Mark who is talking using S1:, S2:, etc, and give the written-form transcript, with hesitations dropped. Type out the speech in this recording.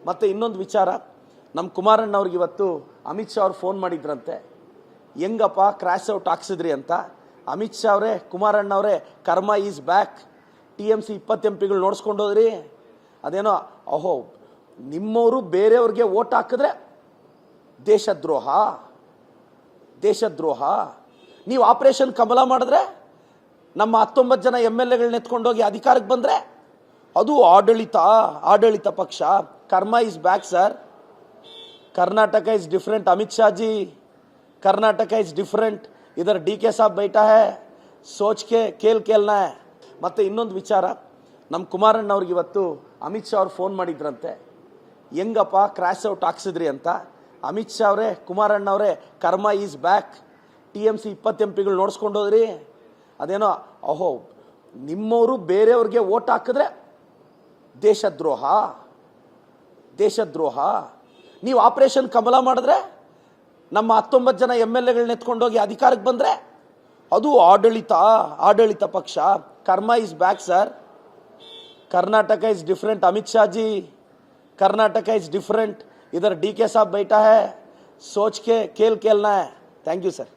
S1: ಮತ್ತು ಇನ್ನೊಂದು ವಿಚಾರ, ನಮ್ಮ ಕುಮಾರಣ್ಣವ್ರಿಗೆ ಇವತ್ತು ಅಮಿತ್ ಶಾ ಅವ್ರು ಫೋನ್ ಮಾಡಿದ್ರಂತೆ, ಹೆಂಗಪ್ಪ ಕ್ರ್ಯಾಶ್ ಔಟ್ ಹಾಕ್ಸಿದ್ರಿ ಅಂತ. ಅಮಿತ್ ಶಾ ಅವರೇ, ಕುಮಾರಣ್ಣವರೇ, ಕರ್ಮ ಈಸ್ ಬ್ಯಾಕ್, TMC 20 MPಗಳು ನೋಡ್ಸ್ಕೊಂಡೋದ್ರಿ. ಅದೇನೋ ಅಹೋ ನಿಮ್ಮವರು ಬೇರೆಯವ್ರಿಗೆ ಓಟ್ ಹಾಕಿದ್ರೆ ದೇಶದ್ರೋಹ, ದೇಶದ್ರೋಹ. ನೀವು ಆಪರೇಷನ್ ಕಮಲ ಮಾಡಿದ್ರೆ ನಮ್ಮ 19 ಜನ MLAಗಳನ್ನ ಎತ್ಕೊಂಡೋಗಿ ಅಧಿಕಾರಕ್ಕೆ ಬಂದರೆ ಅದು ಆಡಳಿತ ಪಕ್ಷ. Karma is back sir. Karnataka is different. Amit Shah ji, Karnataka is different. इधर DK साहब बैठा है, सोच के खेल खेलना है. ಮತ್ತೆ ಇನ್ನೊಂದು ವಿಚಾರ, ನಮ್ಮ ಕುಮಾರಣ್ಣವ್ರಿಗೆ ಇವತ್ತು ಅಮಿತ್ ಶಾ ಅವ್ರು ಫೋನ್ ಮಾಡಿದ್ರಂತೆ, ಹೆಂಗಪ್ಪ ಕ್ರ್ಯಾಶ್ ಔಟ್ ಹಾಕ್ಸಿದ್ರಿ ಅಂತ. ಅಮಿತ್ ಶಾ ಅವರೇ, ಕುಮಾರಣ್ಣವರೇ, ಕರ್ಮ ಈಸ್ ಬ್ಯಾಕ್, TMC 20 MPಗಳು ನೋಡ್ಸ್ಕೊಂಡೋದ್ರಿ. ಅದೇನೋ ಅಹೋ ನಿಮ್ಮವರು ಬೇರೆಯವ್ರಿಗೆ ಓಟ್ ಹಾಕಿದ್ರೆ ದೇಶದ್ರೋಹ, ದೇಶದ್ರೋಹ. ನೀವು ಆಪರೇಷನ್ ಕಮಲ ಮಾಡಿದ್ರೆ ನಮ್ಮ 19 ಜನ MLAಗಳನ್ನ ಎತ್ಕೊಂಡೋಗಿ ಅಧಿಕಾರಕ್ಕೆ ಬಂದರೆ ಅದು ಆಡಳಿತ ಪಕ್ಷ. Karma is back sir. Karnataka is different. Amit Shah ji, Karnataka is different. इधर DK साहब बैठा है, सोच के खेल खेलना है. Thank you sir.